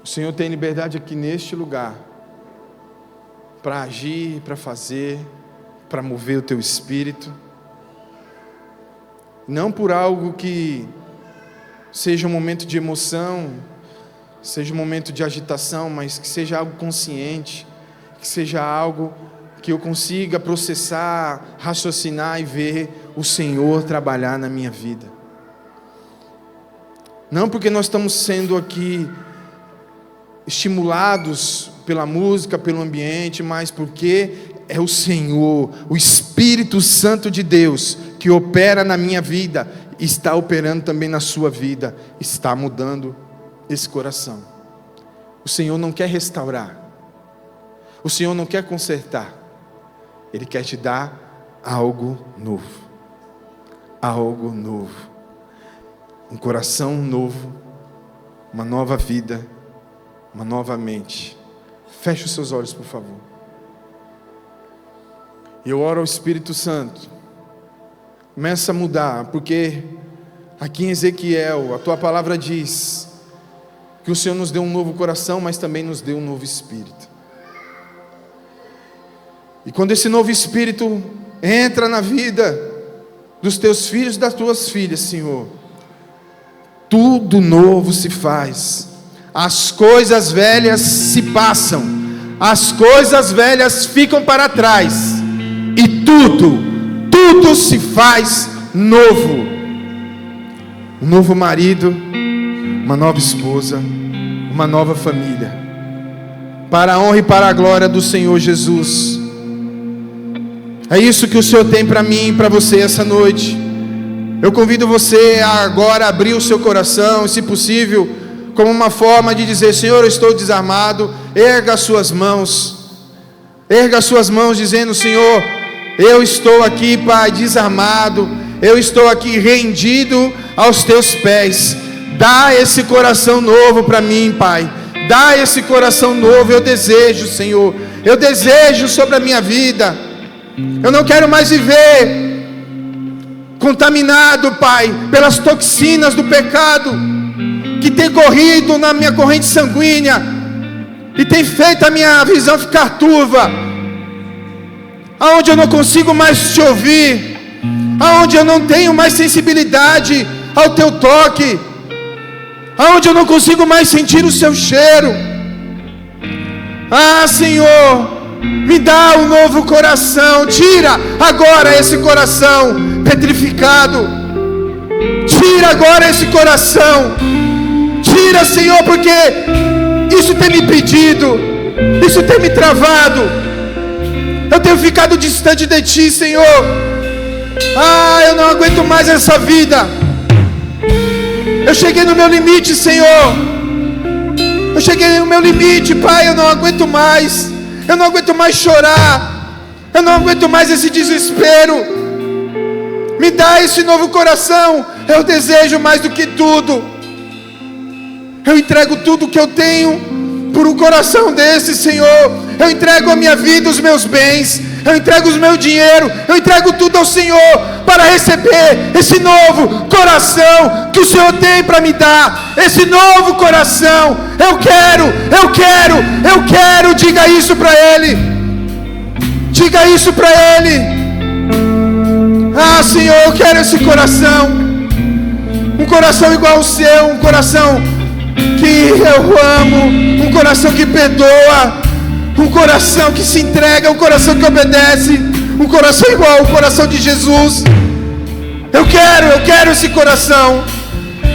O Senhor tem liberdade aqui neste lugar para agir, para fazer, para mover o teu espírito. Não por algo que seja um momento de emoção, seja um momento de agitação, mas que seja algo consciente, que seja algo que eu consiga processar, raciocinar e ver o Senhor trabalhar na minha vida. Não porque nós estamos sendo aqui estimulados pela música, pelo ambiente, mas porque é o Senhor, o Espírito Santo de Deus, que opera na minha vida, está operando também na sua vida, está mudando esse coração. O Senhor não quer restaurar, o Senhor não quer consertar, Ele quer te dar algo novo, algo novo, um coração novo, uma nova vida, uma nova mente. Feche os seus olhos, por favor. Eu oro ao Espírito Santo, começa a mudar, porque aqui em Ezequiel, a tua palavra diz que o Senhor nos deu um novo coração, mas também nos deu um novo espírito. E quando esse novo espírito entra na vida dos teus filhos e das tuas filhas, Senhor, tudo novo se faz. As coisas velhas se passam, as coisas velhas ficam para trás, e tudo se faz novo. Um novo marido, uma nova esposa, uma nova família, para a honra e para a glória do Senhor Jesus. É isso que o Senhor tem para mim e para você essa noite. Eu convido você a agora abrir o seu coração, se possível, como uma forma de dizer: Senhor, eu estou desarmado. Erga as suas mãos, dizendo: Senhor, eu estou aqui, Pai, desarmado, eu estou aqui rendido aos teus pés. Dá esse coração novo para mim, Pai, dá esse coração novo. Eu desejo, Senhor, eu desejo sobre a minha vida. Eu não quero mais viver contaminado, Pai, pelas toxinas do pecado que tem corrido na minha corrente sanguínea e tem feito a minha visão ficar turva, aonde eu não consigo mais te ouvir, aonde eu não tenho mais sensibilidade ao teu toque, aonde eu não consigo mais sentir o seu cheiro. Ah, Senhor, me dá um novo coração. Tira agora esse coração petrificado, tira agora esse coração, tira, Senhor, porque isso tem me pedido, isso tem me travado, eu tenho ficado distante de Ti, Senhor. Ah, eu não aguento mais essa vida, eu cheguei no meu limite, Senhor, eu cheguei no meu limite, Pai, eu não aguento mais, eu não aguento mais chorar, eu não aguento mais esse desespero. Me dá esse novo coração. Eu desejo mais do que tudo. Eu entrego tudo que eu tenho por um coração desse, Senhor. Eu entrego a minha vida, os meus bens, eu entrego o meu dinheiro, eu entrego tudo ao Senhor, para receber esse novo coração que o Senhor tem para me dar. Esse novo coração, eu quero, diga isso para Ele, diga isso para Ele. Ah, Senhor, eu quero esse coração, um coração igual ao seu, um coração que eu amo, um coração que perdoa, um coração que se entrega, um coração que obedece, um coração igual ao coração de Jesus. Eu quero esse coração.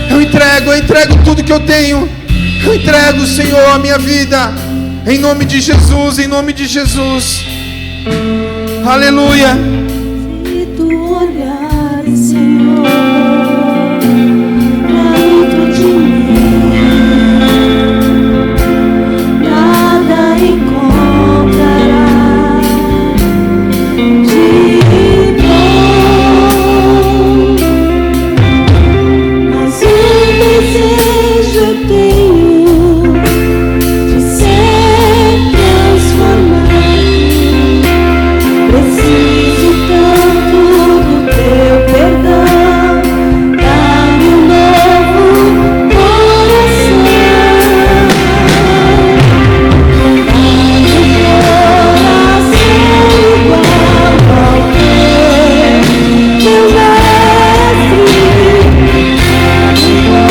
Eu entrego tudo que eu tenho, Eu entrego, Senhor, a minha vida, em nome de Jesus, em nome de Jesus. Aleluia. Se tu olhares, Senhor, dentro de mim, nada encontrarás de bom, mas um desejo eu tenho de ser transformado. Preciso tanto do teu perdão, dá-me um novo coração, dá-me um coração igual ao teu, meu mestre, dá-me um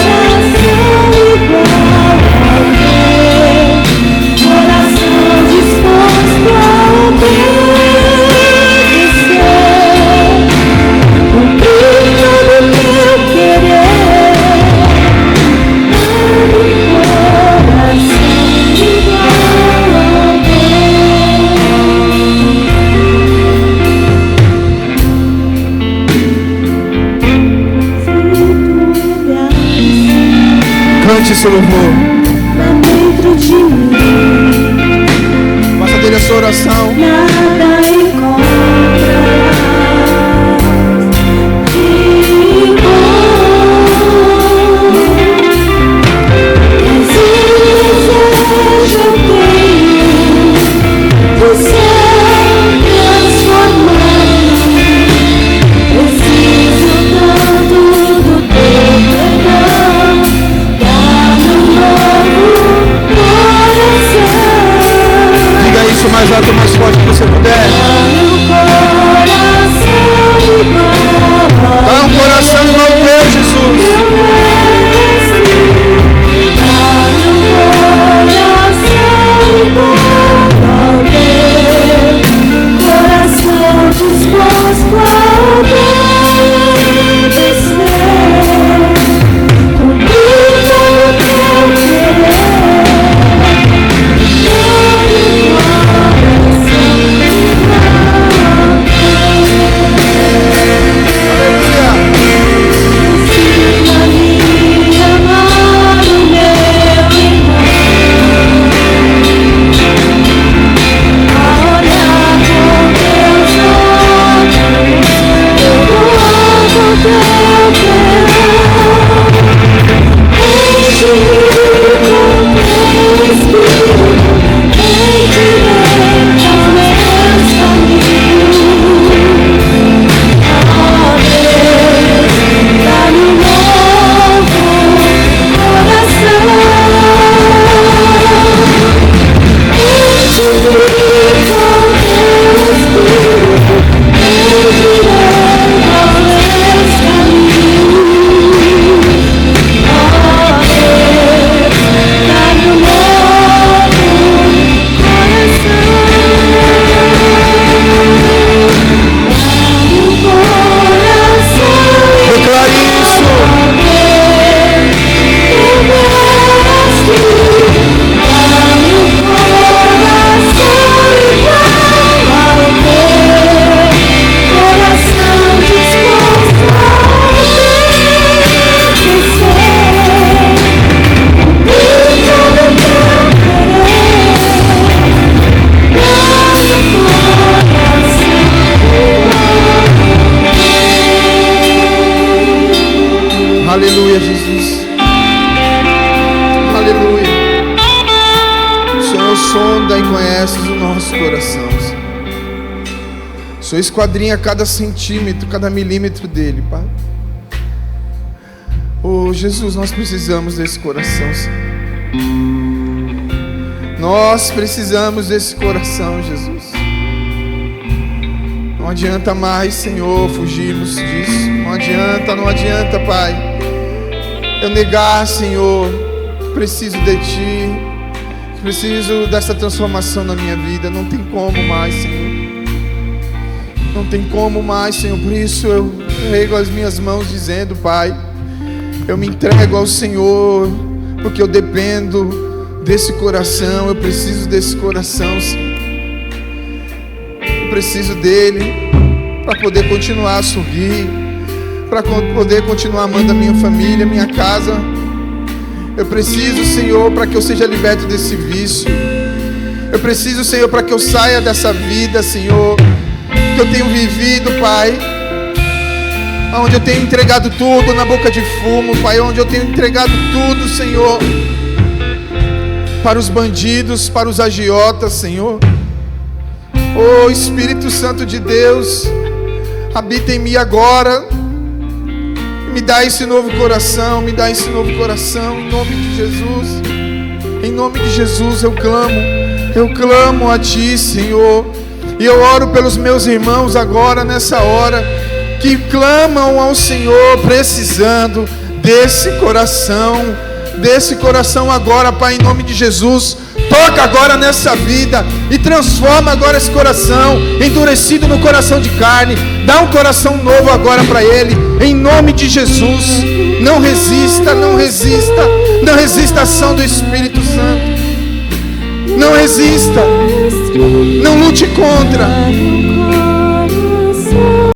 coração igual ao teu, coração disposto a Cante esse louvor. dentro de mim, Faça dele a sua oração. nada encontrarás de bom, mas um desejo eu tenho de ser transformado. Preciso tanto do teu perdão, dá-me um novo coração. Diga isso mais alto, mais forte que você puder. Dá um coração igual ao teu, Jesus. Coração disposto a obedecer, cumprir todo o teu querer. Aleluia, Jesus. Aleluia. O Senhor sonda e conhece o nosso coração. O Senhor esquadrinha cada centímetro, cada milímetro dele, Pai. Oh, Jesus, nós precisamos desse coração, Senhor. Nós precisamos desse coração, Jesus. Não adianta mais, Senhor, fugirmos disso. Não adianta, Pai. Eu negar, Senhor, preciso de Ti, preciso dessa transformação na minha vida. Não tem como mais, Senhor. Não tem como mais, Senhor. Por isso eu rego as minhas mãos dizendo, Pai, eu me entrego ao Senhor porque eu dependo desse coração, eu preciso desse coração, Senhor. Eu preciso dele para poder continuar a sorrir, para poder continuar amando a minha família, a minha casa. Eu preciso, Senhor, para que eu seja liberto desse vício. Eu preciso, Senhor, para que eu saia dessa vida, Senhor, que eu tenho vivido, Pai, onde eu tenho entregado tudo na boca de fumo, Pai, onde eu tenho entregado tudo, Senhor, para os bandidos, para os agiotas, Senhor. Oh, Espírito Santo de Deus, habita em mim agora. Me dá esse novo coração, me dá esse novo coração, em nome de Jesus. Em nome de Jesus eu clamo a Ti, Senhor. E eu oro pelos meus irmãos agora, nessa hora, que clamam ao Senhor, precisando desse coração agora, Pai, em nome de Jesus. Toca agora nessa vida e transforma agora esse coração endurecido no coração de carne. Dá um coração novo agora para ele, em nome de Jesus. Não resista, não resista, não resista à ação do Espírito Santo. Não resista, não lute contra.